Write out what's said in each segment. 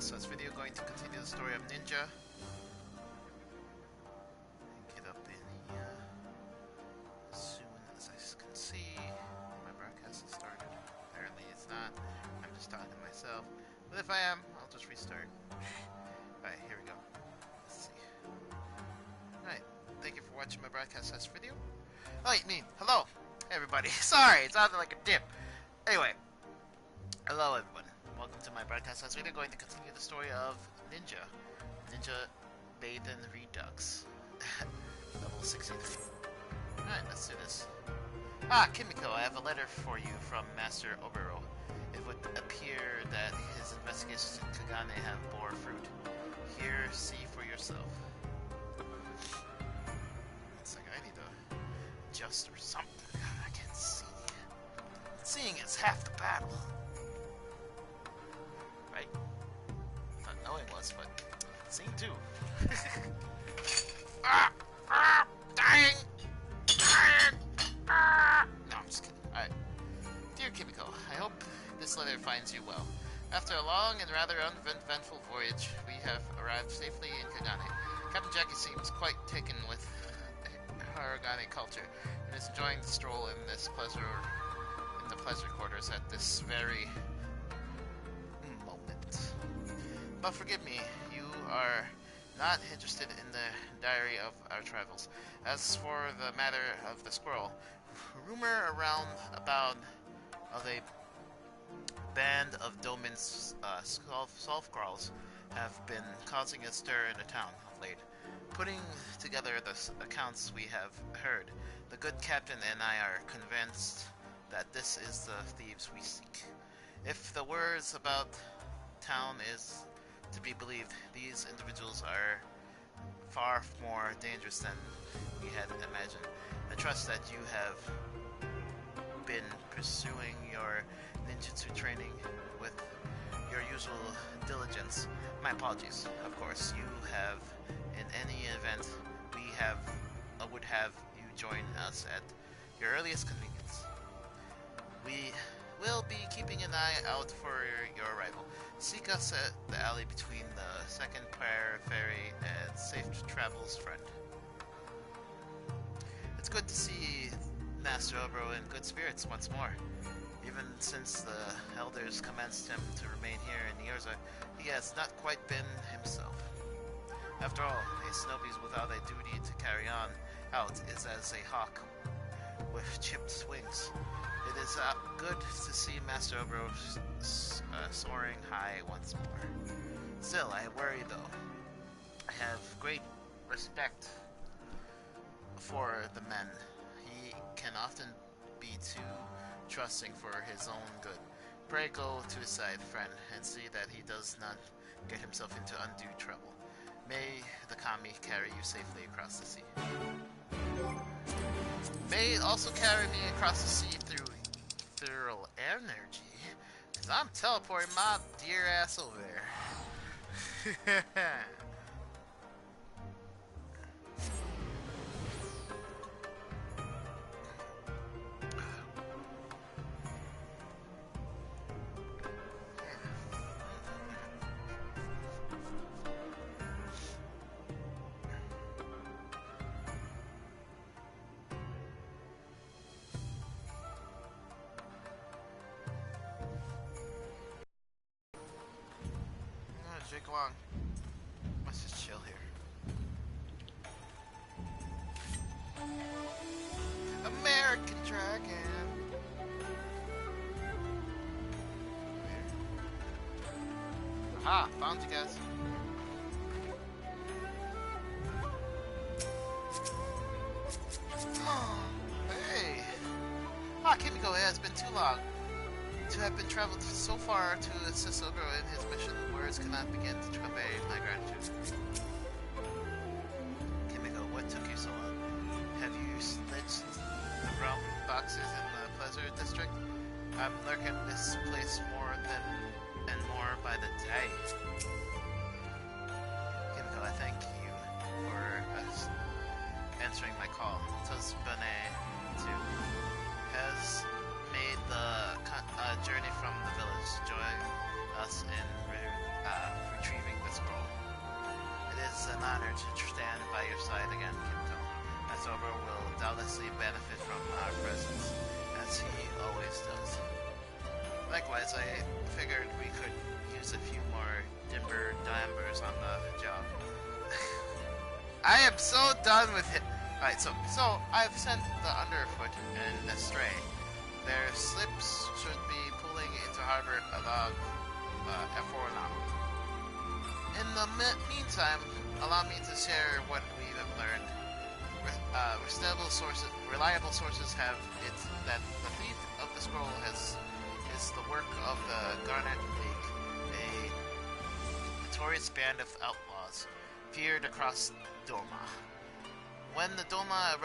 SS video, going to continue the story of Ninja. Get up in here as soon as I can see. My broadcast has started. Apparently it's not. I'm just talking to myself. But if I am, I'll just restart. Alright, here we go. Let's see. Alright, thank you for watching my broadcast SS video. Oh, I mean, hello, everybody. Sorry, it sounded like a dip. Anyway, hello everyone. Welcome to my broadcast SS video. Going to continue the story of Ninja Bathin Redux. Level 63. Alright, let's do this. Ah, Kimiko, I have a letter for you from Master Obero. It would appear that his investigations in Kagane have bore fruit. Here, see for yourself. It's like I need to adjust or something. I can't see. Seeing is half the battle. Right? Not knowing was, but seeing too. Dying! No, I'm just kidding. Alright. Dear Kimiko, I hope this letter finds you well. After a long and rather uneventful voyage, we have arrived safely in Kagane. Captain Jackie seems quite taken with Haragane culture and is enjoying the stroll in the pleasure quarters at this very moment. But forgive me, you are not interested in the diary of our travels. As for the matter of the squirrel, rumor around about of a band of Domin's Solfgrals have been causing a stir in the town of late. Putting together the accounts we have heard, the good captain and I are convinced that this is the thieves we seek. If the words about town is to be believed, these individuals are far more dangerous than we had imagined. I trust that you have been pursuing your ninjutsu training with your usual diligence. My apologies, of course. You have, in any event, would have you join us at your earliest convenience. We will be keeping an eye out for your arrival. Seek us at the alley between the second ferry and safe travels, friend. It's good to see Master Obero in good spirits once more. Even since the elders commenced him to remain here in Nierza, he has not quite been himself. After all, a shinobi without a duty to carry on out is as a hawk with chipped wings. It is good to see Master Obero soaring high once more. Still, I worry though. I have great respect for the men. He can often be too trusting for his own good. Pray go to his side, friend, and see that he does not get himself into undue trouble. May the kami carry you safely across the sea. May it also carry me across the sea through ethereal energy, because I'm teleporting my dear ass over there. Jake along. Let's just chill here. American Dragon. Aha, found you guys. Hey. Kimiko, it has been too long to have been traveled so far to assist Obero in his mission. Words cannot begin to convey my gratitude. Kimiko, what took you so long? Have you snitched the realm boxes in the Pleasure District? I'm lurking this place more and more by the day. Kimiko, I thank you for answering my call. Tozbane, too, has made the journey from the village to join us in sober will doubtlessly benefit from our presence, as he always does. Likewise, I figured we could use a few more dimber dimbers on the job. I am so done with it. Alright, so I've sent the Underfoot and Astray. Their slips should be pulling into harbor about F4 now. In the meantime, allow me to share what we have learned. Reliable sources have it that the fleet of the scroll is the work of the Garnet League, a notorious band of outlaws feared across Doma. When the Doma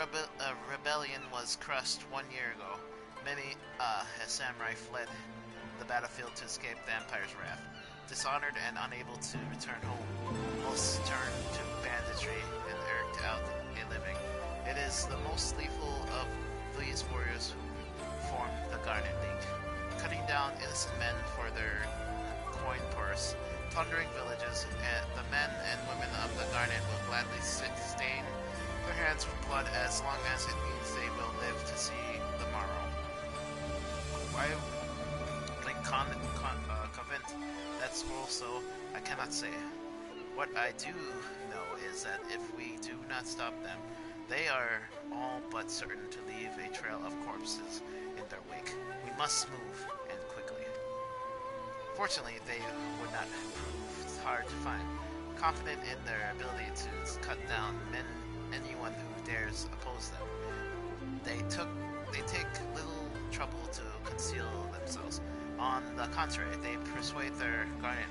rebellion was crushed 1 year ago, many samurai fled the battlefield to escape the Empire's wrath. Dishonored and unable to return home, most turned to banditry and eked out a living. It is the most lethal of these warriors who form the Garnet League, cutting down innocent men for their coin purse, plundering villages, and the men and women of the Garnet will gladly stain their hands with blood as long as it means they will live to see the morrow. Why convent that scroll so, I cannot say. What I do know is that if we do not stop them, they are all but certain to leave a trail of corpses in their wake. We must move, and quickly. Fortunately, they would not prove hard to find. Confident in their ability to cut down anyone who dares oppose them, they take little trouble to conceal themselves. On the contrary, they persuade their Garnet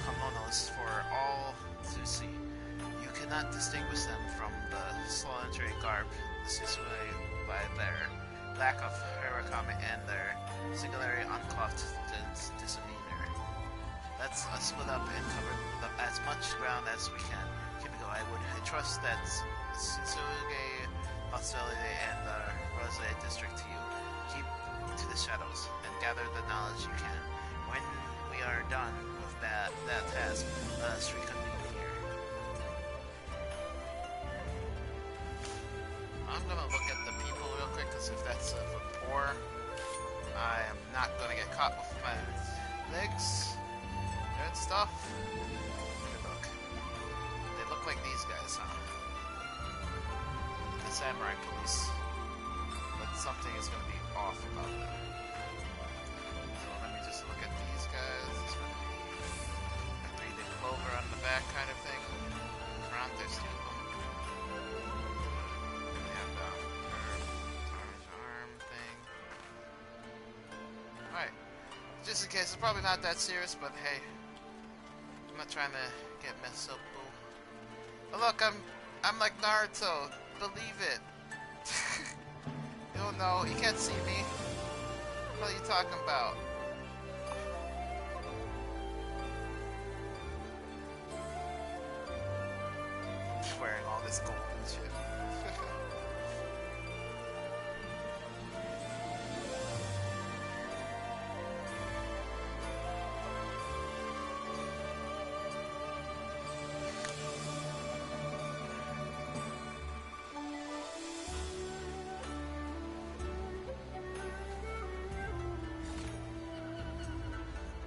kimonos for all to see. You cannot distinguish them from the solitary garb displayed by their lack of heroic and their singularly unclothed demeanor. Let's split up and cover as much ground as we can. Kimiko, I trust that Tsuge, Hostility, and the Rose District to you. Keep to the shadows and gather the knowledge you can. When we are done with that task, let us reconvene here. I'm gonna look at the people real quick, because if that's a rapport, I am not gonna get caught with my legs and stuff. Let me look. They look like these guys, huh? The samurai police. But something is gonna be off about them. So let me just look at these guys. It's gonna be a 3D clover on the back kind of thing. Front, there's two of them. And arm thing. Alright. Just in case, it's probably not that serious, but hey. I'm not trying to get messed up, boo. Oh look, I'm like Naruto. Believe it. You don't know, you can't see me. What are you talking about? Wearing all this gold and shit.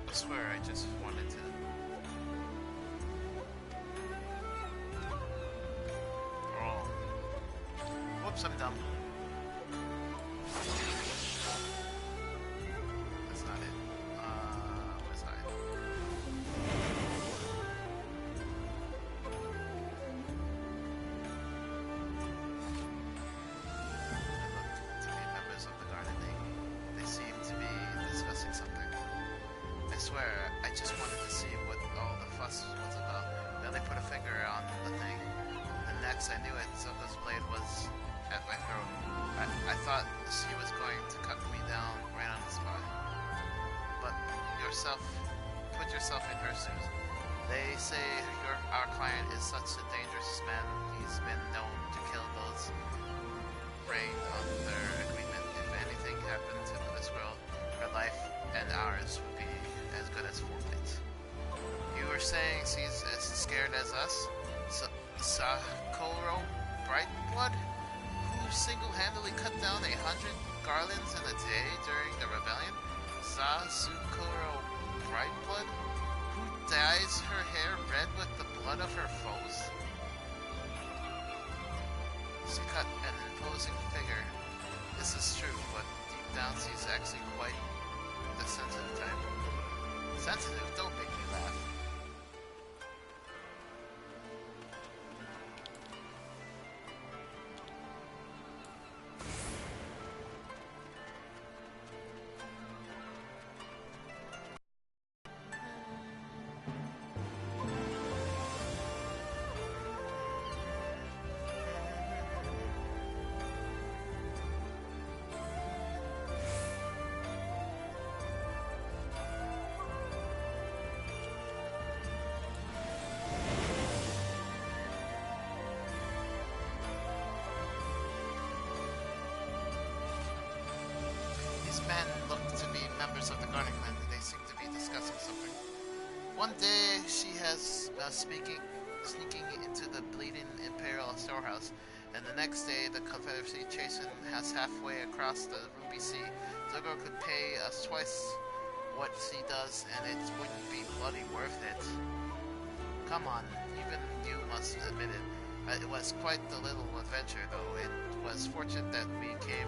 I swear I just wanted to. Oh. Whoops, I'm dumb. That's not it. Where's I? Look, to be members of the Garnet League. They seem to be discussing something. I swear, I just wanted to see what all the fuss was about. Then they put a finger on the thing. And next I knew it, Zoko's blade was at my throat. I thought she was going to cut me down right on the spot. But put yourself in her shoes. They say our client is such a dangerous man. He's been known to kill those rained on their agreement. If anything happened to this girl, her life and ours would be as good as forfeit. You were saying she's as scared as us? Sakuro Brightblood? single-handedly cut down 100 garlands in a day during the rebellion? Sasukuro Brightblood? Who dyes her hair red with the blood of her foes? She cut an imposing figure. This is true, but deep down she's actually quite the sensitive type. Sensitive? Don't make me laugh. Men look to be members of the guarding men. They seem to be discussing something. One day she has sneaking into the bleeding Imperial storehouse, and the next day the Confederacy chases us halfway across the Ruby Sea. Zugo could pay us twice what she does, and it wouldn't be bloody worth it. Come on, even you must admit it. It was quite the little adventure, though. It was fortunate that we came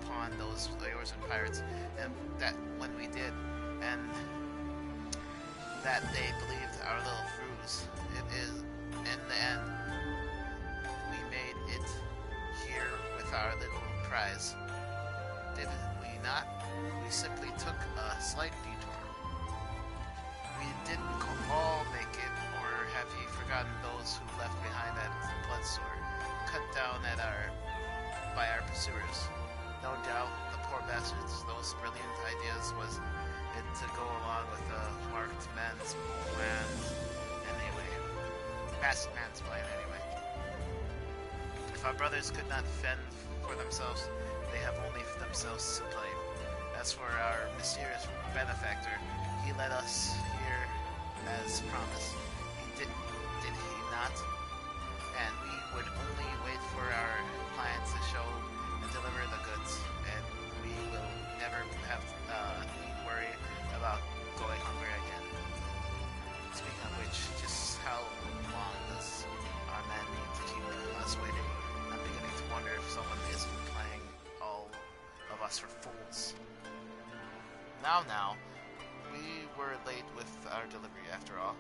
upon those Eorzean pirates, and that when we did, and that they believed our little ruse. It is, in the end, we made it here with our little prize. Did we not? We simply took a slight detour. We didn't all make it, or have you forgotten those who left behind that blood sword, cut down by our pursuers? No doubt, the poor bastards, those brilliant ideas was it to go along with the marked man's plan anyway. Man's plan anyway. If our brothers could not fend for themselves, they have only themselves to blame. As for our mysterious benefactor, he led us here as promised. Did he not? And we would only wait for our clients to show and deliver the goods, and we will never have need worry about going hungry again. Speaking of which, just how long does our man need to keep us waiting? I'm beginning to wonder if someone is playing all of us for fools. Now, we were late with our delivery after all.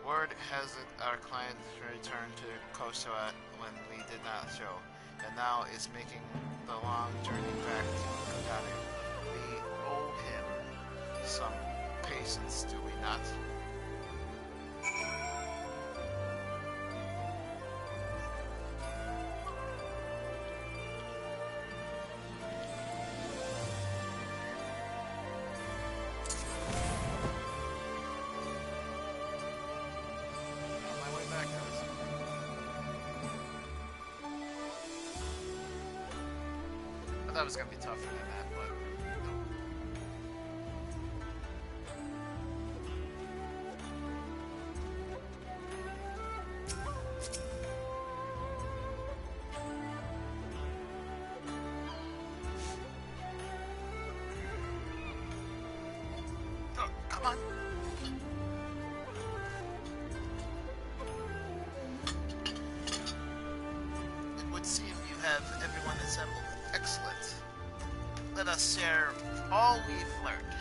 Word has it our client returned to Koshoa when we did not show, and now is making the long journey back to Kogane. We owe him some patience, do we not? That was gonna be tougher than that, but oh, come on. It would seem you have everyone assembled. Excellent. Let us share all we've learned.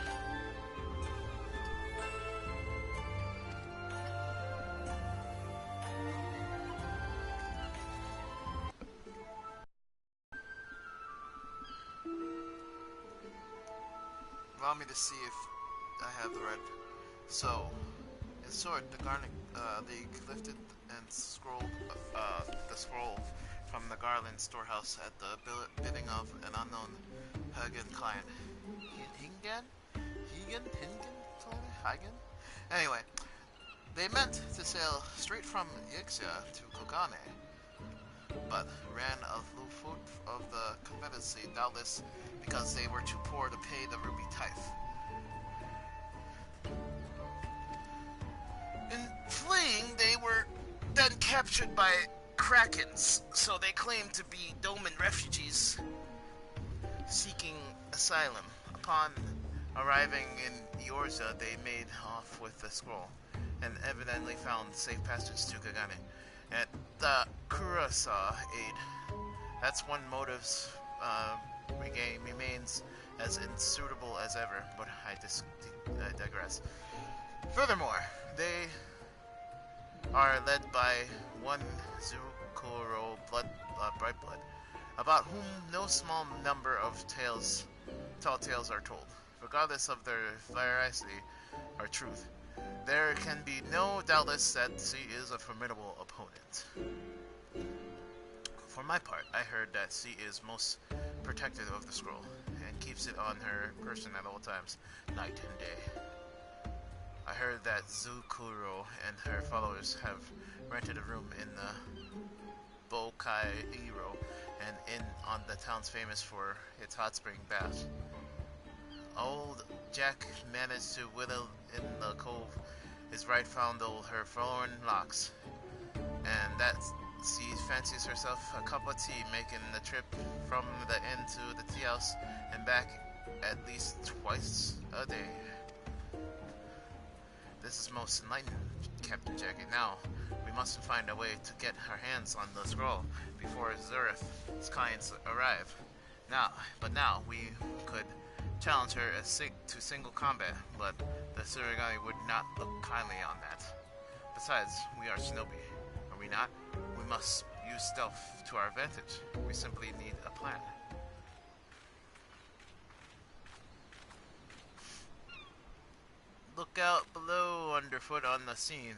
Allow me to see if I have the right. So, in short, the Garnet League lifted and scrolled the scroll from the Garland storehouse at the bidding of an unknown Hagen client. Hagen? Anyway, they meant to sail straight from Ixia to Kogane, but ran afoot of the Confederacy, doubtless because they were too poor to pay the ruby tithe. In fleeing, they were then captured by Krakens, so they claim to be Doman refugees seeking asylum. Upon arriving in Yorza, they made off with the scroll, and evidently found safe passage to Kagane. At the Kurasa aid, that's one motive's remains as inscrutable as ever, but I digress. Furthermore, they are led by one Zukuro Bright Blood, about whom no small number of tall tales are told, regardless of their veracity or truth. There can be no doubtless that she is a formidable opponent. For my part, I heard that she is most protective of the scroll, and keeps it on her person at all times, night and day. I heard that Zukuro and her followers have rented a room in the Bokairo, an inn on the town's famous for its hot spring bath. Old Jack managed to whittle in the cove his right fondle her forlorn locks, and that she fancies herself a cup of tea, making the trip from the inn to the tea house and back at least twice a day. This is most enlightening, Captain Jackie. Now, we must find a way to get our hands on the scroll before Zurith's clients arrive. But now we could challenge her to single combat, but the Surigami would not look kindly on that. Besides, we are shinobi, are we not? We must use stealth to our advantage. We simply need a plan. Look out below, underfoot on the scene.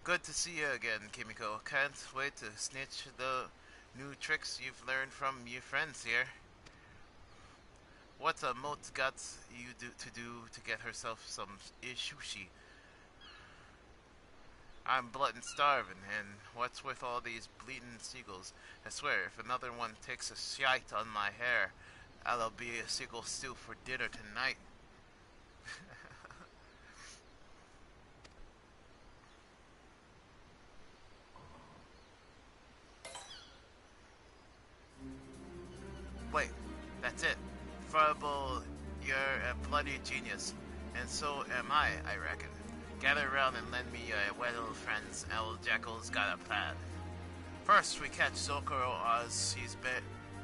Good to see you again, Kimiko. Can't wait to snitch the new tricks you've learned from your friends here. What's a moat got you to do to get herself some sushi? I'm blood and starving, and what's with all these bleating seagulls? I swear, if another one takes a shite on my hair, I'll be a seagull stew for dinner tonight. Wait, that's it. Furble, you're a bloody genius, and so am I reckon. Gather around and lend me your well, friends. El Jackal's got a plan. First, we catch Zokoro as she's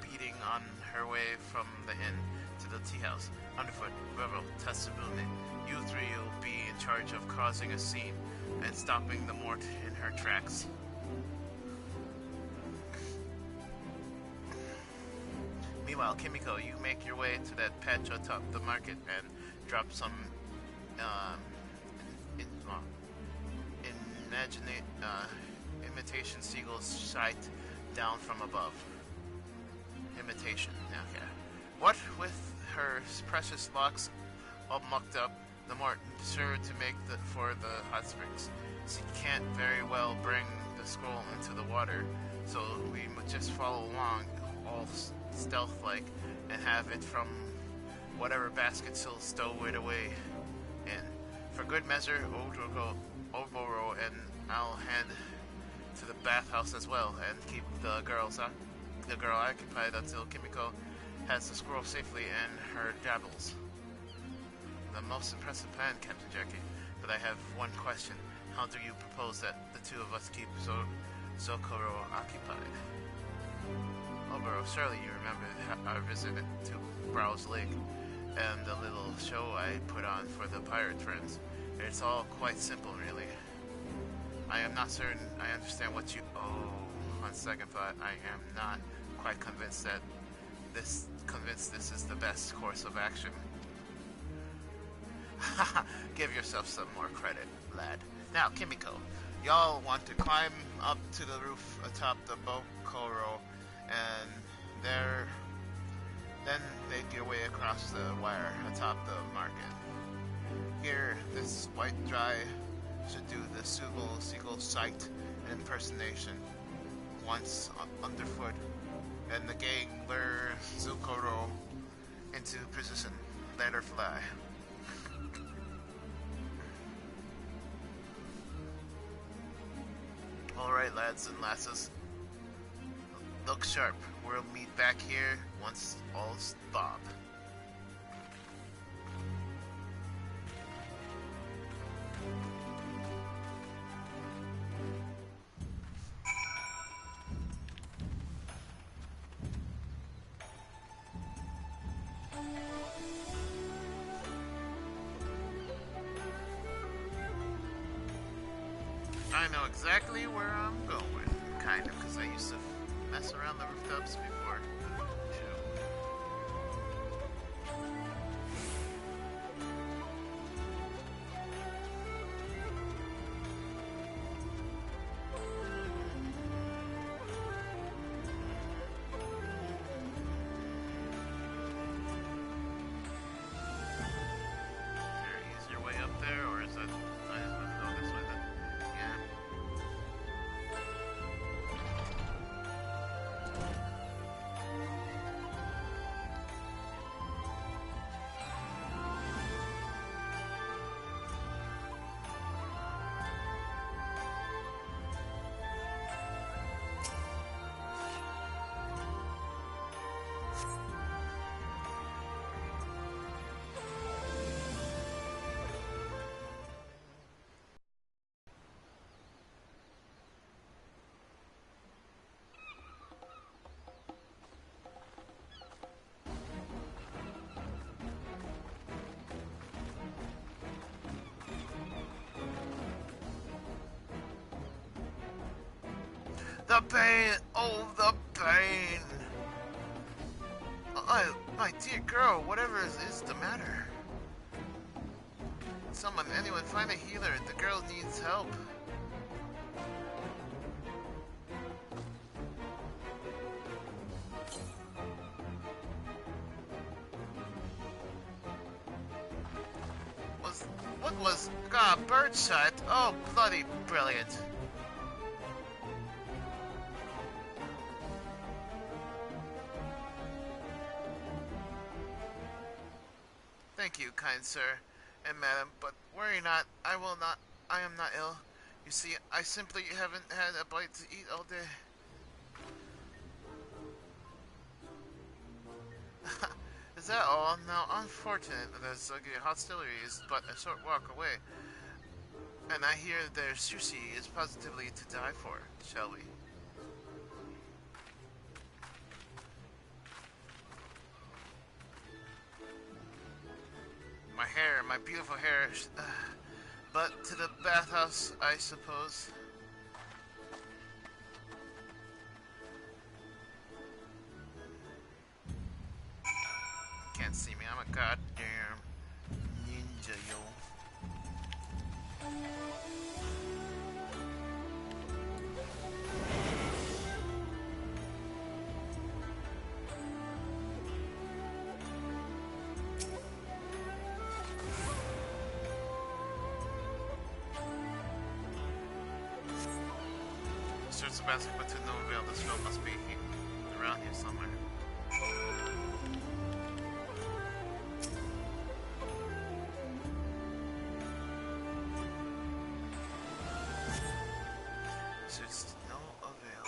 beating on her way from the inn to the tea house. Underfoot, Rebel, Tessabune, you three will be in charge of causing a scene and stopping the mort in her tracks. Meanwhile, Kimiko, you make your way to that patch atop the market and drop some imitation seagull's sight down from above. Imitation, okay. What with her precious locks all mucked up, the mort sure to make for the hot springs. She can't very well bring the scroll into the water, so we just follow along all stealth-like and have it from whatever basket she'll stow it away in. For good measure, Oboro and I'll head to the bathhouse as well and keep the girl occupied until Kimiko has the scroll safely in her dabbles. The most impressive plan, Captain Jackie, but I have one question. How do you propose that the two of us keep Zokoro occupied? Oboro, surely you remember our visit to Browse Lake and the little show I put on for the pirate friends. It's all quite simple, really. I am not certain I understand what you... Oh, on second thought, I am not quite convinced that this is the best course of action. Haha, give yourself some more credit, lad. Now, Kimiko, y'all want to climb up to the roof atop the Bokoro, and then make your way across the wire atop the market. Here, this white dry should do the seagull sight impersonation once underfoot, and the gang lure Zukoro into position. Let her fly. Alright, lads and lasses. Look sharp. We'll meet back here once all's Bob. I know exactly where I'm going. Kind of, because I used to mess around the rooftops before. Is there an easier way up there, or is that... I just want to go this way then? Yeah. The pain! Oh, the pain! My dear girl, whatever is the matter? Anyone, find a healer. The girl needs help. What was... God, birdshot? Oh, bloody brilliant. Thank you, kind sir and madam, but worry not, I am not ill. You see, I simply haven't had a bite to eat all day. Is that all? Now, unfortunate, the hostility is but a short walk away, and I hear their sushi is positively to die for, shall we? My hair, my beautiful hair. But to the bathhouse, I suppose. Can't see me, I'm a goddamn ninja, yo. Search the basket, but to no avail. This film must be around here somewhere. Search to no avail.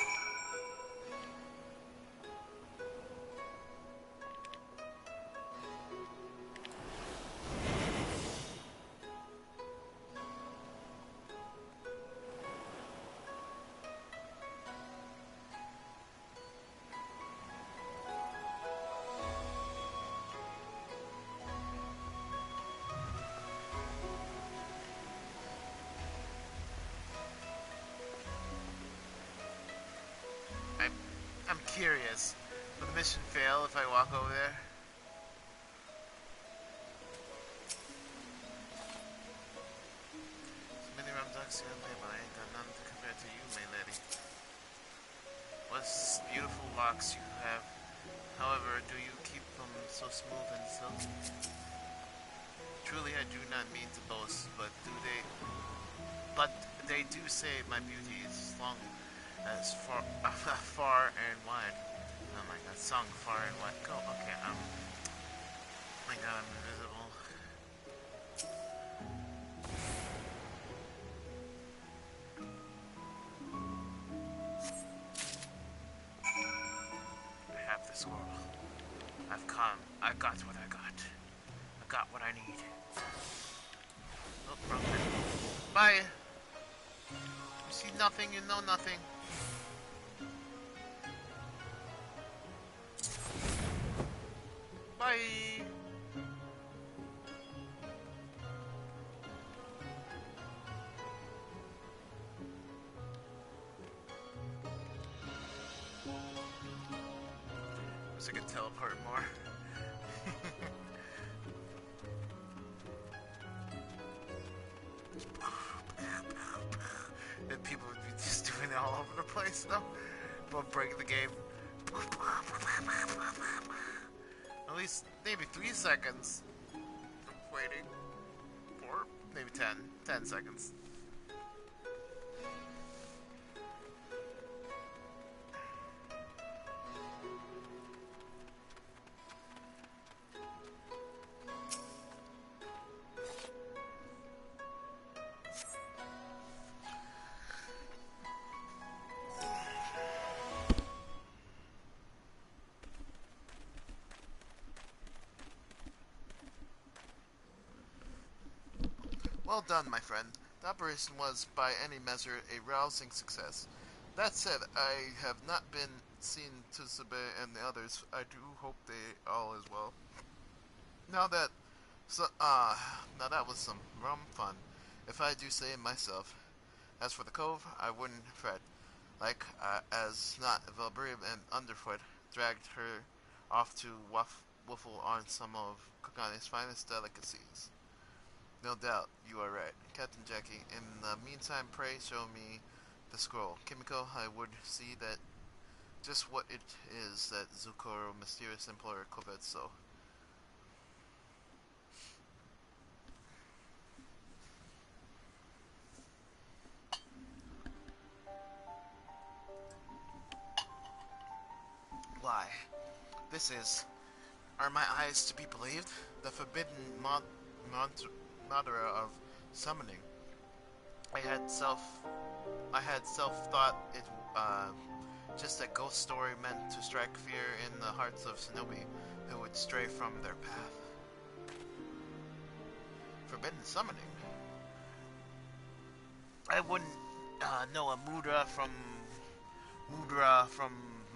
I'm curious. Will the mission fail if I walk over there? So many Ramducks here, but I ain't got none to compare to you, my lady. What beautiful locks you have. However, do you keep them so smooth and silky? Truly, I do not mean to boast, but they do say my beauty is long as far, far and wide. Oh my god, song far and wide. Go, okay, oh my god, I'm invisible. I got what I got. I got what I need. Oh, wrong thing. Bye! You see nothing, you know nothing. Bye! Wish I could teleport more. And people would be just doing it all over the place, though. But break the game. At least maybe 3 seconds of waiting. Or maybe 10 seconds. Well done, my friend. The operation was, by any measure, a rousing success. That said, I have not been seen Tsube and the others. I do hope they all as well. Now that, so, now that was some rum fun, if I do say it myself. As for the cove, I wouldn't fret. Like, as not Valbrim and Underfoot dragged her off to waffle on some of Kogane's finest delicacies. No doubt, you are right, Captain Jackie. In the meantime, pray show me the scroll. Kimiko, I would see that just what it is that Zukoro, mysterious employer, covets so. Why, this is, are my eyes to be believed? The forbidden Madara of summoning. I had self thought it just a ghost story meant to strike fear in the hearts of shinobi who would stray from their path. Forbidden summoning. I wouldn't know a mudra from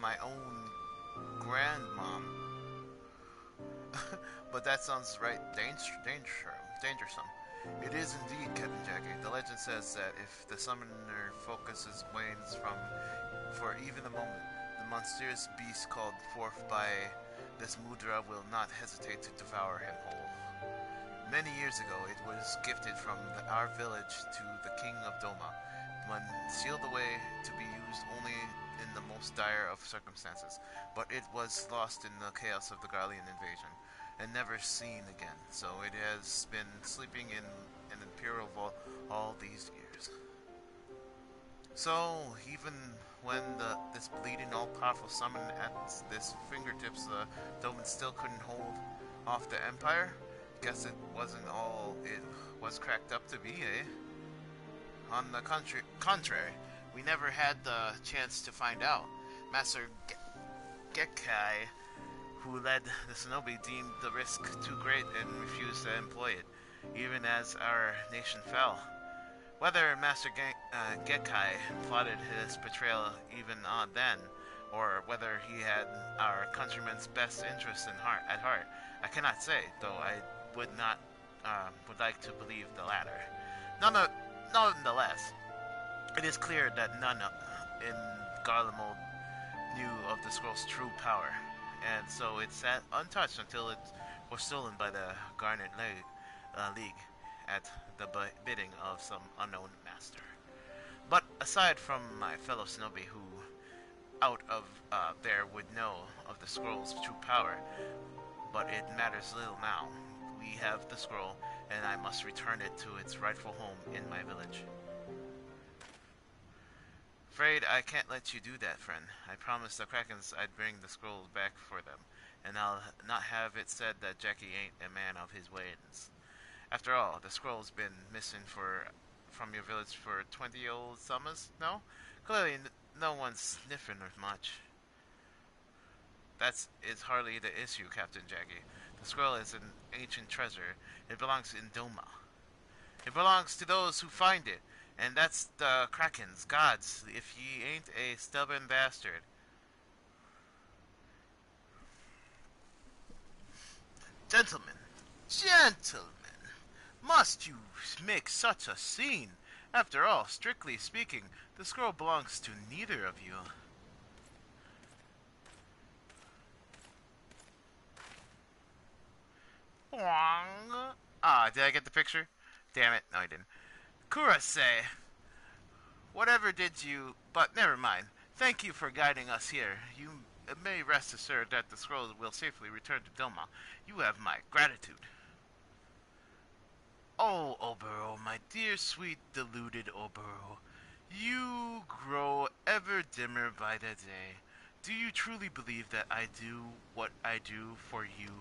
my own grandmom. But that sounds right dangersome. It is indeed, Captain Jackie. The legend says that if the summoner focuses wanes for even a moment, the monstrous beast called forth by this mudra will not hesitate to devour him whole. Many years ago, it was gifted from our village to the king of Doma, when sealed away to be used only in the most dire of circumstances, but it was lost in the chaos of the Garlean invasion, and never seen again, so it has been sleeping in an imperial vault all these years. So, even when this bleeding all-powerful summon at this fingertips, the Doman still couldn't hold off the Empire? Guess it wasn't all it was cracked up to be, eh? On the contrary, we never had the chance to find out. Master Gekkai, who led the shinobi, deemed the risk too great and refused to employ it, even as our nation fell. Whether Master Gekkai plotted his betrayal even then, or whether he had our countrymen's best interests at heart, I cannot say, though I would like to believe the latter. Nonetheless, it is clear that none in Garlemald knew of the scroll's true power, and so it sat untouched until it was stolen by the Garnet League at the bidding of some unknown master. But aside from my fellow shinobi who out of there would know of the scroll's true power, but it matters little now. We have the scroll, and I must return it to its rightful home in my village. Afraid I can't let you do that, friend. I promised the Krakens I'd bring the scroll back for them, and I'll not have it said that Jackie ain't a man of his ways. After all, the scroll's been missing from your village for 20 old summers, no? Clearly, no one's sniffing or much. That is hardly the issue, Captain Jackie. The scroll is an ancient treasure. It belongs in Doma. It belongs to those who find it, and that's the Krakens, gods, if ye ain't a stubborn bastard. Gentlemen, gentlemen, must you make such a scene? After all, strictly speaking, the scroll belongs to neither of you. Wong. Ah, did I get the picture? Damn it, no I didn't. Kurase, whatever did you... But never mind. Thank you for guiding us here. You may rest assured that the scroll will safely return to Doma. You have my gratitude. Oh, Oboro, my dear, sweet, deluded Oboro. You grow ever dimmer by the day. Do you truly believe that I do what I do for you?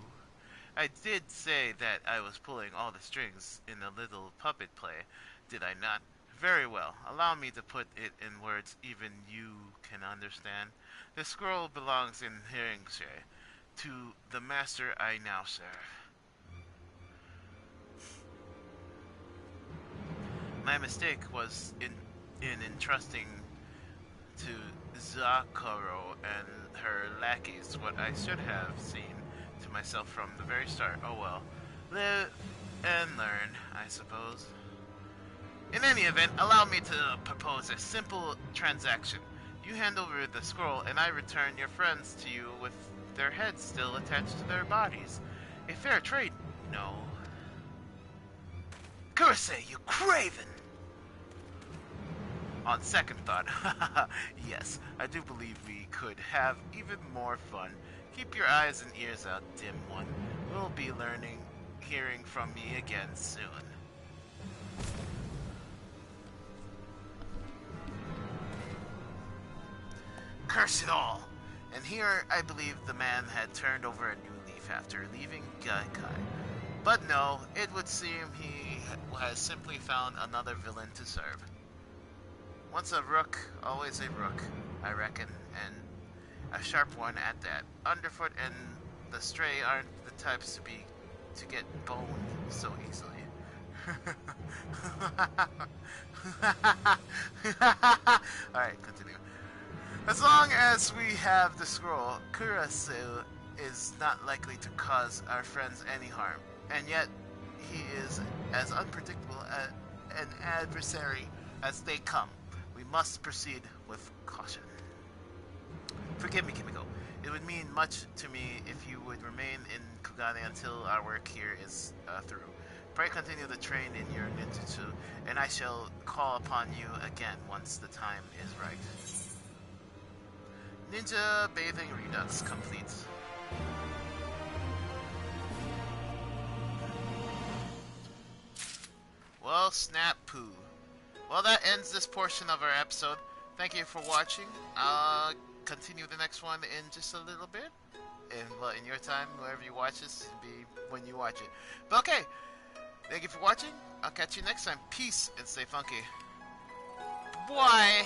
I did say that I was pulling all the strings in a little puppet play, did I not? Very well. Allow me to put it in words even you can understand. The scroll belongs in Heringshay, to the master I now serve. My mistake was in entrusting to Zakaro and her lackeys what I should have seen to myself from the very start. Oh well. Live and learn, I suppose. In any event, allow me to propose a simple transaction. You hand over the scroll, and I return your friends to you with their heads still attached to their bodies. A fair trade, no. Kurase, you craven! On second thought, yes, I do believe we could have even more fun. Keep your eyes and ears out, dim one. We'll be hearing from me again soon. Curse it all! And here I believe the man had turned over a new leaf after leaving Gaikai. But no, it would seem he has simply found another villain to serve. Once a rook, always a rook, I reckon, and a sharp one at that. Underfoot and the stray aren't the types to get boned so easily. Alright, continue. As long as we have the scroll, Kurasu is not likely to cause our friends any harm. And yet, he is as unpredictable an adversary as they come. We must proceed with caution. Forgive me, Kimiko. It would mean much to me if you would remain in Kugane until our work here is through. Pray continue the train in your ninjutsu, and I shall call upon you again once the time is right. Ninja Bathing Redux complete. Well, snap poo. Well, that ends this portion of our episode. Thank you for watching. I'll continue the next one in just a little bit. In your time, wherever you watch this, it'll be when you watch it. But okay, thank you for watching. I'll catch you next time. Peace and stay funky. Bye.